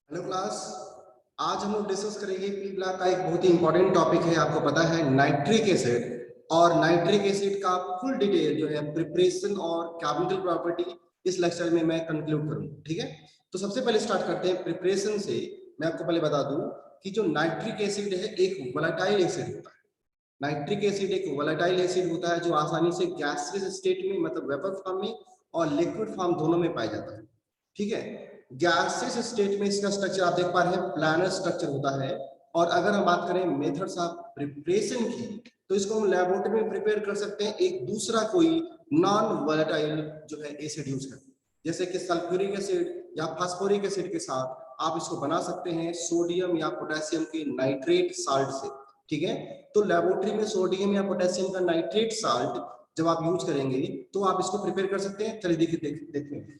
Hello class. आज हम लोग डिस्कस करेंगे पी ब्लॉक का एक बहुत ही इंपॉर्टेंट टॉपिक है। आपको पता है नाइट्रिक एसिड, और नाइट्रिक एसिड का फुल डिटेल जो है प्रिपरेशन और केमिकल प्रॉपर्टी इस लेक्चर में मैं कंक्लूड करूंगा। ठीक है, तो सबसे पहले स्टार्ट करते हैं प्रिपरेशन से। मैं आपको पहले बता दूं कि जो नाइट्रिक एसिड है एक वोलेटाइल एसिड होता है। नाइट्रिक एसिड एक वोलेटाइल एसिड होता है जो आसानी से गैसियस स्टेट में मतलब वेपर फॉर्म में और लिक्विड फॉर्म दोनों में पाया जाता है। ठीक है, गैसियस स्टेट में इसका स्ट्रक्चर आप देख पा रहे हैं, प्लानर स्ट्रक्चर होता है। और अगर हम बात करें मेथड्स ऑफ प्रिपरेशन की, तो इसको हम लेबोरेटरी में प्रिपेयर कर सकते हैं एक दूसरा कोई नॉन वोलेटाइल जो है एसिड यूज करके, जैसे कि सल्फ्यूरिक एसिड या फास्फोरिक एसिड के साथ आप इसको बना सकते हैं सोडियम या पोटेशियम के नाइट्रेट साल्ट से। ठीक है, तो लेबोरेटरी में सोडियम या पोटेशियम का नाइट्रेट साल्ट जब आप यूज करेंगे तो आप इसको प्रिपेयर कर सकते हैं। चलिए देखिए देखते हैं।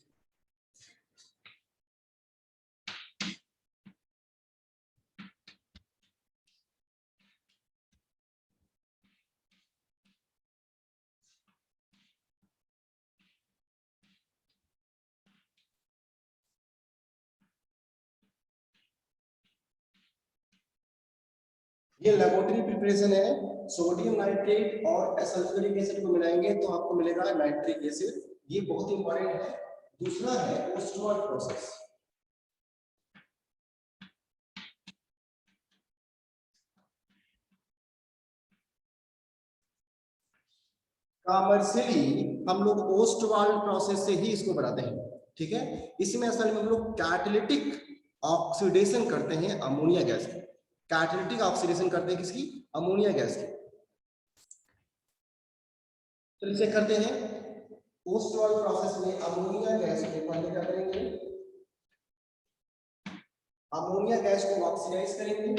ये लेबोरेटरी प्रिपरेशन है। सोडियम नाइट्रेट और सल्फ्यूरिक एसिड को मिलाएंगे तो आपको मिलेगा नाइट्रिक एसिड। ये बहुत इंपॉर्टेंट है। दूसरा है ओस्टोल प्रोसेस। कॉमर्शियली हम लोग ओस्टवाल्ड प्रोसेस से ही इसको बनाते हैं। ठीक है, इसमें असल में हम लोग कैटालिटिक ऑक्सीडेशन करते हैं अमोनिया गैस की। कैटालिटिक ऑक्सीडेशन करते हैं किसकी? अमोनिया गैस की। तो इसे करते हैं ओस्टवाल्ड प्रोसेस में अमोनिया गैस को पहले क्या करेंगे, अमोनिया गैस को ऑक्सीडाइज करेंगे।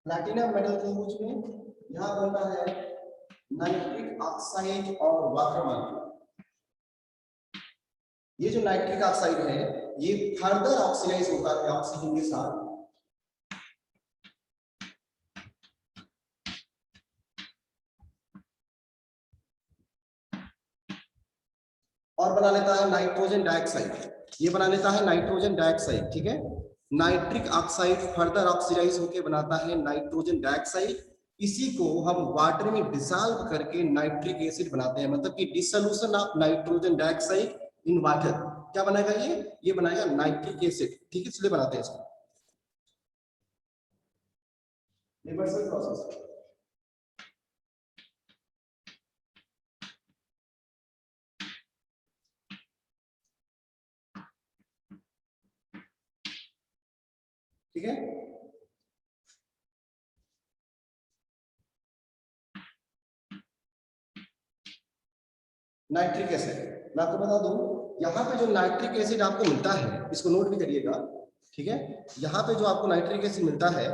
प्लैटिनम मेटल के यूज में यहां बनता है नाइट्रिक ऑक्साइड और वाटर मॉलिक्यूल। ये जो नाइट्रिक ऑक्साइड है ये फर्दर ऑक्सीडाइज होता है ऑक्सीजन के साथ, और बना लेता है नाइट्रोजन डाइऑक्साइड। ये बना लेता है नाइट्रोजन डाइऑक्साइड। ठीक है, नाइट्रिक ऑक्साइड फर्दर ऑक्सीडाइज होकर बनाता है नाइट्रोजन डाइऑक्साइड। इसी को हम वाटर में डिसॉल्व करके नाइट्रिक एसिड बनाते हैं, मतलब कि dissolution of nitrogen dioxide in water. क्या बनाएगा ये बनाएगा नाइट्रिक एसिड। ठीक है, इसलिए बनाते हैं इसको। Reversal process. ठीक है, नाइट्रिक एसिड मैं आपको बता दूं, यहाँ पे जो नाइट्रिक एसिड आपको मिलता है इसको नोट भी करिएगा। ठीक है, यहाँ पे जो आपको नाइट्रिक एसिड मिलता है,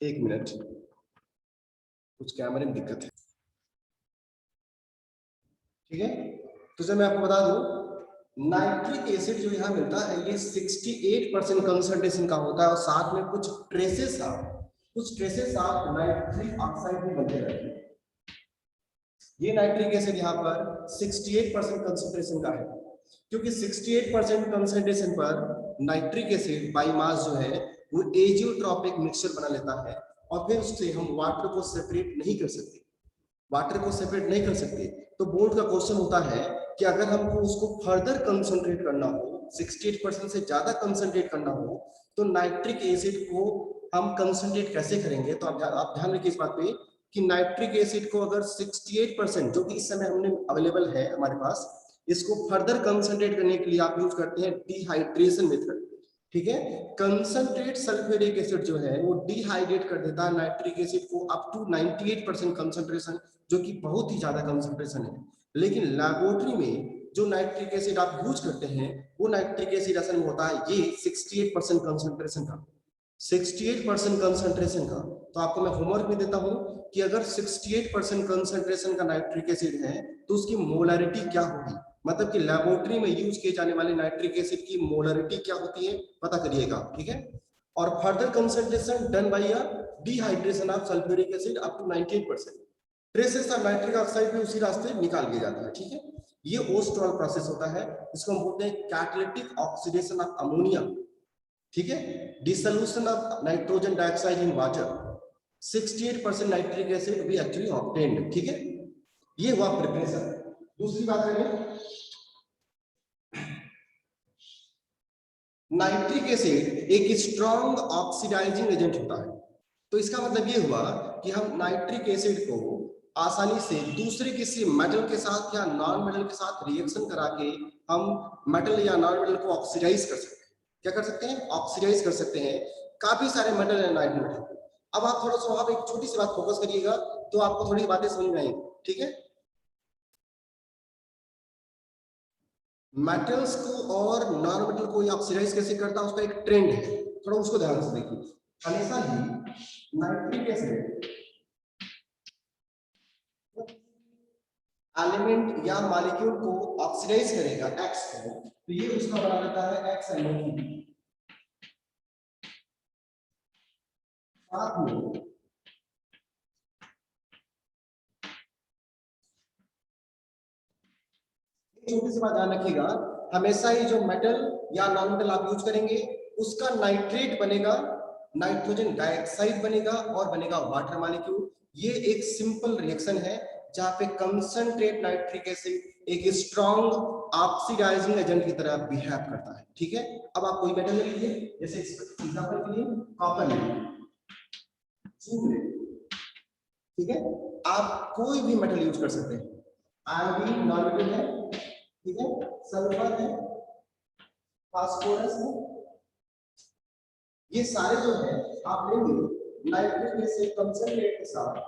एक मिनट, कुछ कैमरे में दिक्कत है। ठीक है, तो जब मैं आपको बता दूं नाइट्रिक एसिड जो यहाँ मिलता है ये 68% कंसंट्रेशन का होता है, और साथ में कुछ ट्रेसेस ऑफ नाइट्रिक ऑक्साइड भी बनते रहते हैं। ये नाइट्रिक एसिड यहाँ पर 68% कंसंट्रेशन का है, क्योंकि 68% कंसंट्रेशन पर नाइट्रिक एसिड बाई मास जो है वो एजियोट्रॉपिक मिक्सचर बना लेता है, और फिर उससे हम वाटर को सेपरेट नहीं कर सकते। तो बोर्ड का क्वेश्चन होता है कि अगर हमको उसको फर्दर कंसंट्रेट करना हो, 68% से ज्यादा कंसंट्रेट करना हो, तो नाइट्रिक एसिड को हम कंसंट्रेट कैसे करेंगे? तो आप ध्यान रखिए इस बात पे कि नाइट्रिक एसिड को अगर 68% जो कि इस समय हमने अवेलेबल है हमारे पास, इसको फर्दर कंसंट्रेट करने के लिए आप यूज करते हैं डिहाइड्रेशन मेथड। ठीक है, कंसंट्रेट सल्फ्यूरिक एसिड जो है वो डिहाइड्रेट कर देता है नाइट्रिक एसिड को अप टू 98% कंसंट्रेशन, जो कि बहुत ही ज्यादा कंसंट्रेशन है। लेकिन लैबोरेटरी में जो नाइट्रिक एसिड आप यूज करते हैं वो नाइट्रिक एसिड असल में होता है ये 68% कंसंट्रेशन का। 68% कंसंट्रेशन का। तो आपको मैं होमवर्क में देता हूं कि अगर 68% कंसंट्रेशन का नाइट्रिक एसिड है तो उसकी मोलरिटी क्या होगी, मतलब कि लेबोरेटरी में यूज किए जाने वाले नाइट्रिक एसिड की मोलरिटी क्या होती है पता करिएगा। ठीक है, और further concentration done by dehydration of sulphuric acid up to 98%। Traces of nitric oxide भी उसी रास्ते निकाल दिया जाता है, ठीक है। ये ओस्ट्रॉल प्रोसेस होता है, इसको हम बोलते हैं कैटालिटिक ऑक्सीडेशन ऑफ अमोनिया, ठीक है। Dissolution of nitrogen dioxide in water, 68% nitric acid भी एक्चुअली ऑब्टेन्ड, ठीक है। ये हुआ प्रिपरेशन। दूसरी बात करें, नाइट्रिक एसिड एक स्ट्रॉन्ग ऑक्सीडाइजिंग एजेंट होता है। तो इसका मतलब ये हुआ कि हम नाइट्रिक एसिड को आसानी से दूसरे किसी मेटल के साथ या नॉन मेटल के साथ रिएक्शन करा के हम मेटल या नॉन मेटल को ऑक्सीडाइज कर सकते हैं। क्या कर सकते हैं? ऑक्सीडाइज कर सकते हैं काफी सारे मेटल या नाइट्रिक मेटल। अब आप थोड़ा सा वहां पे एक छोटी सी बात फोकस करिएगा तो आपको थोड़ी बातें समझ में आएंगी, ठीक है। मेटल्स को और नॉन मेटल को ऑक्सीडाइज कैसे करता है उसका एक ट्रेंड है, थोड़ा उसको ध्यान से देखिए। हमेशा ही नाइट्रिक एसिड एलिमेंट या मॉलिक्यूल को ऑक्सीडाइज करेगा एक्स को, तो ये उसका बना देता है एक्स NO3। साथ में छोटी सी बात ध्यान रखिएगा, हमेशा ही जो मेटल या नॉन मेटल आप यूज करेंगे उसका नाइट्रेट बनेगा, नाइट्रोजन डाइऑक्साइड बनेगा और बनेगा वाटर मॉलिक्यूल। ये एक सिंपल रिएक्शन है जहां पे कंसंट्रेट नाइट्रिक एसिड एक स्ट्रॉन्ग ऑक्सीडाइजिंग एजेंट की तरह बिहेव करता है, ठीक है। अब आप कोई मेटल ले लीजिए, जैसे एग्जांपल के लिए कॉपर ले लीजिए, जिंक ले लीजिए, ठीक है। आप कोई भी मेटल यूज कर सकते हैं, आयोडीन नॉन मेटल है, ठीक है, सल्फर है, फास्फोरस है, ये सारे जो है आप लेंगे नाइट्रिक एसिड कंसंट्रेट के साथ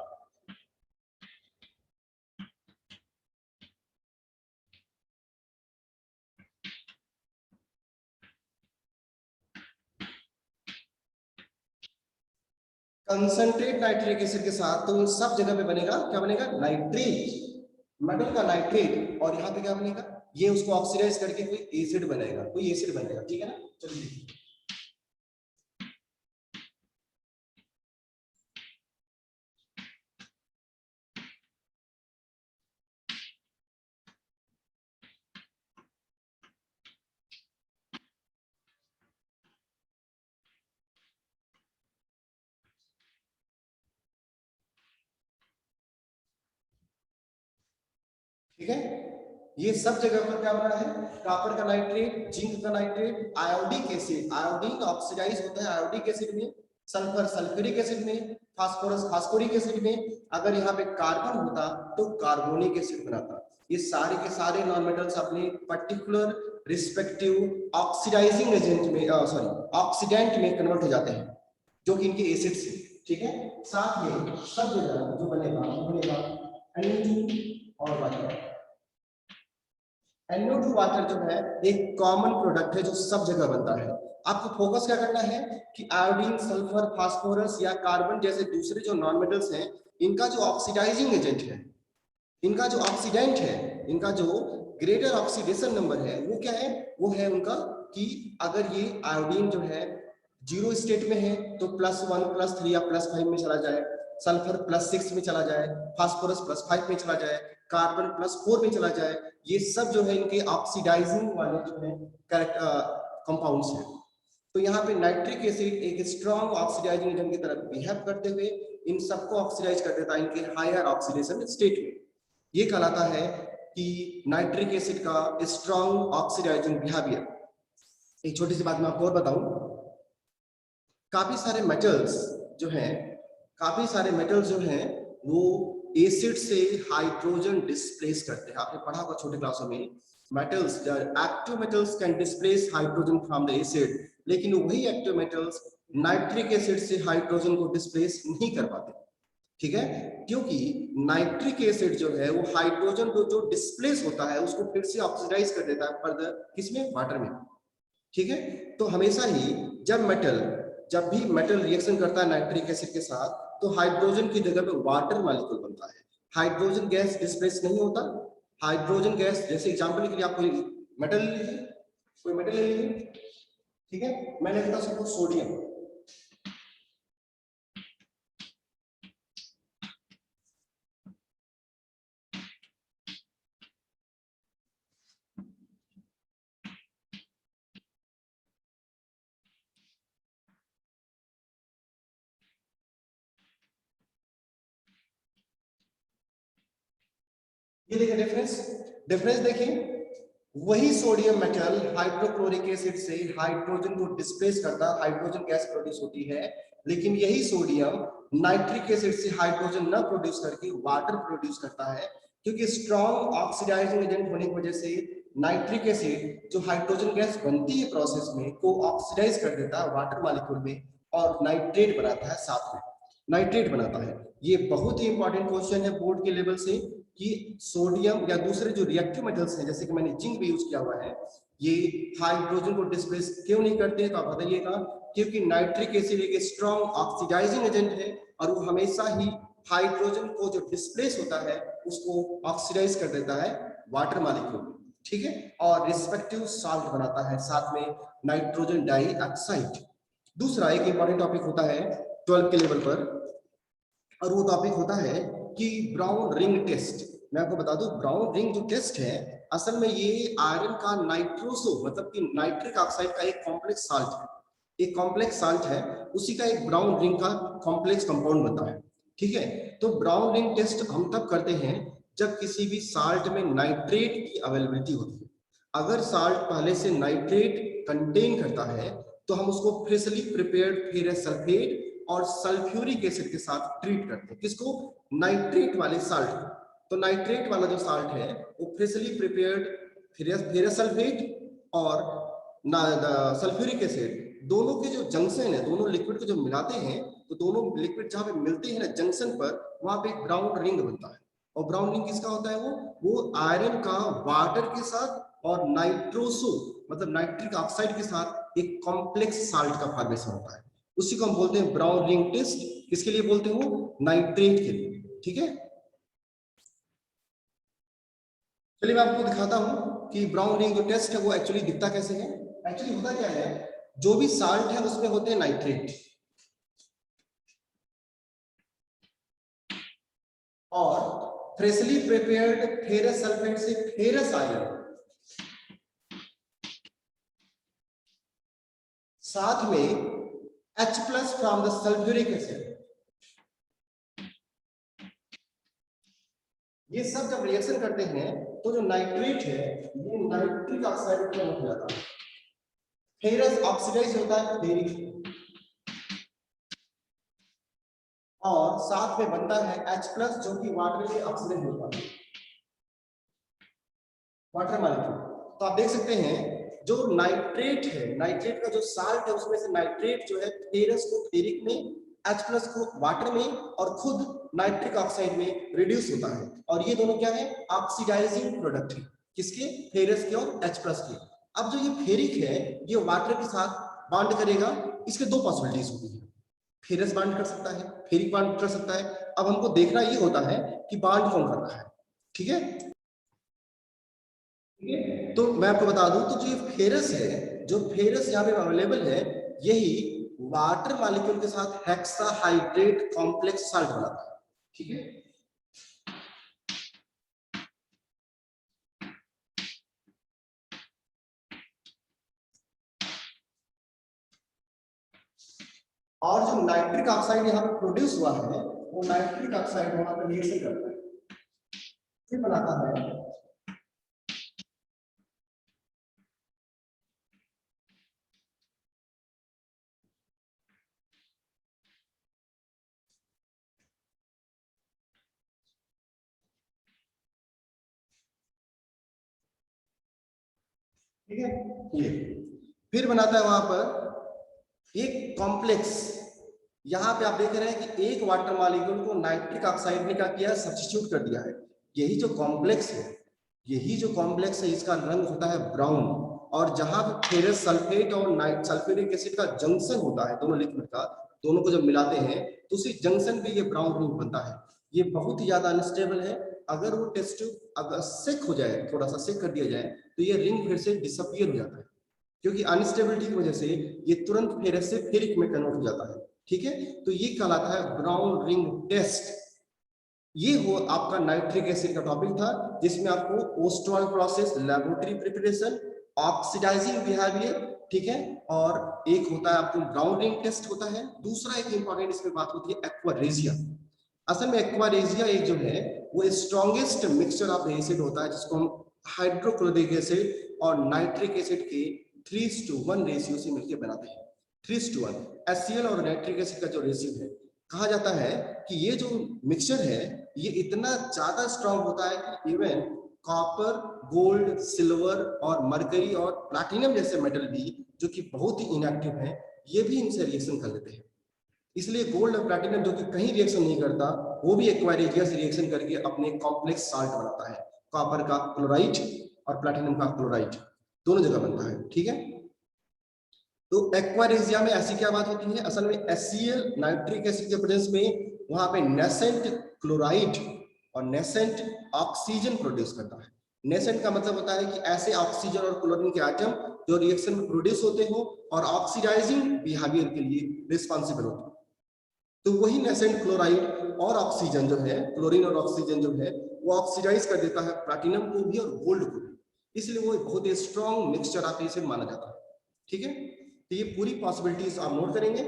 कंसंट्रेट नाइट्रिक एसिड के साथ, तो उन सब जगह पे बनेगा क्या? बनेगा नाइट्रेट, मेटल का नाइट्रेट। और यहाँ पे क्या बनेगा? ये उसको ऑक्सीडाइज करके कोई एसिड बनेगा, कोई एसिड बनेगा, ठीक है ना। चलिए ठीक है, ये सब जगह पर क्या बना है? कॉपर का नाइट्रेट, जिंक का nitrate, iodic acid, iodine oxidise होता है आयोडिक एसिड में, सल्फर सल्फ्यूरिक एसिड में, फास्फोरस फास्फोरिक एसिड में। अगर यहाँ पे कार्बन होता तो कार्बोनिक एसिड बनाता। ये सारे के सारे नॉन मेटल्स अपने पर्टिकुलर रिस्पेक्टिव ऑक्सीडाइजिंग एजेंट में सॉरी ऑक्सीडेंट में कन्वर्ट हो जाते हैं जो कि इनके एसिड से, ठीक है। साथ में सब जगह जो बनेगा वो बनेगा NO2 और वाटर। NO2 वाटर जो है एक कॉमन प्रोडक्ट है जो सब जगह बनता है। आपको फोकस क्या करना है कि आयोडीन, सल्फर, फास्फोरस या कार्बन जैसे दूसरे जो नॉन मेटल्स हैं, इनका जो ऑक्सीडाइजिंग एजेंट है, इनका जो ऑक्सीडेंट है, इनका जो ग्रेटर ऑक्सीडेशन नंबर है वो क्या है? वो है उनका कि अगर ये आयोडीन जो है जीरो स्टेट में है तो +1 +3 या +5 में चला जाए, सल्फर +6 में चला जाए, फास्फोरस +5 में चला जाए, कार्बन +4 में चला जाए। ये सब जो है इनके ऑक्सीडाइजिंग वाले जो है कंपाउंड्स हैं। तो यहाँ पे नाइट्रिक एसिड एक स्ट्रॉन्ग ऑक्सीडाइजिंग एजेंट की तरह बिहेव करते हुए इन सबको ऑक्सीडाइज कर देता है इनके हायर ऑक्सीडेशन स्टेट में। ये कहलाता है कि नाइट्रिक एसिड का स्ट्रॉन्ग ऑक्सीडाइजिंग बिहेवियर। एक छोटी सी बात मैं आपको और बताऊं, काफी सारे मेटल्स जो हैं, काफी सारे मेटल्स जो हैं वो एसिड से हाइड्रोजन डिस्प्लेस करते हैं। आपने पढ़ा होगा छोटे क्लासों में, metals active metals can displace hydrogen from the acid, लेकिन वही एक्टिव मेटल्स नाइट्रिक एसिड से हाइड्रोजन को डिस्प्लेस नहीं कर पाते, ठीक है। क्योंकि नाइट्रिक एसिड जो है वो हाइड्रोजन को जो डिस्प्लेस होता है उसको फिर से ऑक्सीडाइज कर देता है फर्दर, किसमें? वाटर में, ठीक है। तो हमेशा ही जब भी मेटल रिएक्शन करता है नाइट्रिक एसिड के साथ तो हाइड्रोजन की जगह पे वाटर मॉलिक्यूल बनता है, हाइड्रोजन गैस डिस्प्लेस नहीं होता। हाइड्रोजन गैस, जैसे एग्जांपल के लिए आप कोई मेटल ले लीजिए, कोई मेटल ले लीजिए, ठीक है। मैंने लिखा सपोज सोडियम, ये देखिए डिफरेंस देखिए, वही सोडियम मेटल हाइड्रोक्लोरिक एसिड से हाइड्रोजन को डिस्प्लेस करता है, हाइड्रोजन गैस प्रोड्यूस होती है, लेकिन यही सोडियम नाइट्रिक एसिड से हाइड्रोजन न प्रोड्यूस करके वाटर प्रोड्यूस करता है, क्योंकि स्ट्रॉन्ग ऑक्सीडाइजिंग एजेंट होने की वजह से नाइट्रिक एसिड जो हाइड्रोजन गैस बनती है प्रोसेस में को ऑक्सीडाइज कर देता है वाटर मॉलिक्यूल में और नाइट्रेट बनाता है, साथ में नाइट्रेट बनाता है। ये बहुत ही इंपॉर्टेंट क्वेश्चन है बोर्ड के लेवल से कि सोडियम या दूसरे जो रिएक्टिव मेटल्स हैं, जैसे कि मैंने जिंक भी यूज किया हुआ है, ये हाइड्रोजन को डिस्प्लेस क्यों नहीं करते, तो आप बताइएगा। क्योंकि नाइट्रिक एसिड एक स्ट्रॉन्ग ऑक्सीडाइजिंग एजेंट है और वो हमेशा ही हाइड्रोजन को जो डिस्प्लेस होता है उसको ऑक्सीडाइज कर देता है वाटर मॉलिक्यूल में, ठीक है, और रिस्पेक्टिव साल्ट बनाता है, साथ में नाइट्रोजन डाइऑक्साइड। दूसरा एक इंपॉर्टेंट टॉपिक होता है 12 के लेवल पर, और वो टॉपिक होता है कि ब्राउन रिंग टेस्ट। मैं आपको बता दूं, ब्राउन रिंग जो टेस्ट है, असल में ये आयरन का नाइट्रोसो मतलब कि नाइट्रिक ऑक्साइड का एक कॉम्प्लेक्स साल्ट है, एक कॉम्प्लेक्स साल्ट है, उसी का एक ब्राउन रिंग का कॉम्प्लेक्स कंपाउंड बनता है, ठीक है। तो ब्राउन रिंग टेस्ट हम तब करते हैं जब किसी भी साल्ट में नाइट्रेट की अवेलेबिलिटी होती है। अगर साल्ट पहले से नाइट्रेट कंटेन करता है तो हम उसको फ्रेशली प्रिपेयर्ड फेरस सल्फेट और सल्फ्यूरिक एसिड के साथ ट्रीट करते हैं। किसको? नाइट्रेट वाले साल्ट को। तो नाइट्रेट वाला जो साल्ट है वो फ्रेशली प्रिपेयर्ड फेरस सल्फेट और सल्फ्यूरिक एसिड, दोनों के जो जंक्शन है, दोनों लिक्विड को जो मिलाते हैं, तो दोनों लिक्विड जहां पे मिलते हैं ना जंक्शन पर, वहां पे एक ब्राउन रिंग बनता है। और ब्राउन रिंग किसका होता है? वो आयरन का वाटर के साथ और नाइट्रोसो मतलब नाइट्रिक ऑक्साइड के साथ एक कॉम्प्लेक्स साल्ट का फॉर्मेशन होता है। उसी को हम बोलते हैं ब्राउन रिंग टेस्ट। किसके लिए बोलते हैं? वो नाइट्रेट के लिए, ठीक है। चलिए मैं आपको दिखाता हूं कि ब्राउन रिंग जो टेस्ट है वो एक्चुअली दिखता कैसे है। एक्चुअली होता क्या है, जो भी साल्ट है उसमें होते हैं नाइट्रेट, और फ्रेशली प्रिपेयर्ड फेरस सल्फेट से फेरस आयन, साथ में H plus from the sulphuric acid. ये सब जब रिएक्शन करते हैं तो जो नाइट्रेट है ये नाइट्रिक ऑक्साइड में कन्वर्ट हो जाता है, फेरस ऑक्सीडाइज होता है फेरिक, और साथ में बनता है H प्लस जो कि वाटर से ऑक्सीडाइज होता है, वाटर मॉलिक्यूल। तो आप देख सकते हैं जो नाइट्रेट है, नाइट्रेट का जो साल्ट है उसमें से नाइट्रेट जो है फेरस को फेरिक में, H प्लस को वाटर में और खुद नाइट्रिक ऑक्साइड में रिड्यूस होता है। और ये दोनों क्या है? ऑक्सीडाइजिंग प्रोडक्ट है, किसके? फेरस के और H प्लस के। अब जो ये फेरिक है ये वाटर के साथ बॉन्ड करेगा। इसके दो पॉसिबिलिटीज होती है, फेरस बॉन्ड कर सकता है, फेरिक बॉन्ड कर सकता है। अब हमको देखना ये होता है कि बॉन्ड कौन कर रहा है, ठीक है। तो मैं आपको बता दूं, तो जो ये फेरस है, जो फेरस यहाँ पे अवेलेबल है, यही वाटर मॉलिक्यूल के साथ हेक्साहाइड्रेट कॉम्प्लेक्स साल्ट बनाता है, ठीक है। और जो नाइट्रिक ऑक्साइड यहाँ पे प्रोड्यूस हुआ है, वो नाइट्रिक ऑक्साइड वहां पर रिएक्शन करता है, फिर बनाता है ठीक है, ये फिर बनाता है वहां पर एक कॉम्प्लेक्स। यहाँ पे आप देख रहे हैं कि एक वाटर मॉलिक्यूल को नाइट्रिक ऑक्साइड ने क्या किया? सब्स्टिट्यूट कर दिया है। यही जो कॉम्प्लेक्स है, यही जो कॉम्प्लेक्स है, इसका रंग होता है ब्राउन। और जहां पे फेरस सल्फेट और नाइट सल्फ्यूरिक एसिड का जंक्शन होता है, दोनों लिक्विड का, दोनों को जब मिलाते हैं तो उसी जंक्शन पे ये ब्राउन रिंग बनता है। ये बहुत ही ज्यादा अनस्टेबल है। अगर वो टेस्ट ट्यूब अगर सेक हो जाए, थोड़ा सा सेक कर दिया जाए, तो ये रिंग फिर से डिसअपियर हो जाता है, क्योंकि अनस्टेबिलिटी की वजह से ये तुरंत फेरस से फेरिक में कन्वर्ट हो जाता है, ठीक है। तो ये कहलाता है ब्राउन रिंग टेस्ट। ये हो आपका नाइट्रिक एसिड का टॉपिक था, जिसमें आपको Ostwald process, laboratory preparation, oxidising behaviour, ठीक है, और एक होता है आपको ब्राउन रिंग टेस्ट होता है। दूसरा एक इंपॉर्टेंट इसमें बात होती है एक्वारेजिया। असल में एक्वारेजिया एक जो है वो स्ट्रॉन्गेस्ट मिक्सचर ऑफ एसिड होता है जिसको हम हाइड्रोक्लोरिक एसिड और नाइट्रिक एसिड के 3:1 रेशियो से मिलकर बनाते हैं। 3:1 HCl और नाइट्रिक एसिड का जो रेशियो है, कहा जाता है कि ये जो मिक्सचर है ये इतना ज्यादा स्ट्रॉन्ग होता है कि इवन कॉपर, गोल्ड, सिल्वर और मरकरी और प्लैटिनम जैसे मेटल भी जो कि बहुत ही इनएक्टिव है, ये भी इनसे रिएक्शन कर लेते हैं। इसलिए गोल्ड और प्लैटिनम जो कि कहीं रिएक्शन नहीं करता, वो भी एक्वारेजिया से रिएक्शन करके अपने कॉम्प्लेक्स साल्ट बनाता है। कॉपर का क्लोराइड और प्लैटिनम का क्लोराइड दोनों जगह बनता है। ठीक है, तो एक्वारेजिया में ऐसी क्या बात होती है, असल में HCl नाइट्रिक एसिड के प्रेजेंस में वहां पे नेसेंट क्लोराइड और नेसेंट ऑक्सीजन प्रोड्यूस करता है। नेसेंट का मतलब होता है कि ऐसे ऑक्सीजन और क्लोरीन के आइटम जो रिएक्शन में प्रोड्यूस होते हो और ऑक्सीडाइजिंग बिहेवियर के लिए रिस्पॉन्सिबल होते हैं। तो वही नेसेंट क्लोराइड और ऑक्सीजन जो है, क्लोरीन और ऑक्सीजन जो है, वो ऑक्सीडाइज कर देता है प्लैटिनम को भी और गोल्ड को भी, इसलिए वो बहुत ही स्ट्रॉन्ग मिक्सचर ऑफ एसिड माना जाता है। ठीक है, तो ये पूरी पॉसिबिलिटीज आप नोट करेंगे।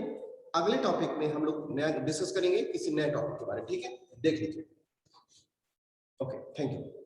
अगले टॉपिक में हम लोग नया डिस्कस करेंगे किसी नए टॉपिक के बारे में। ठीक है, देख लीजिए। Okay, thank you.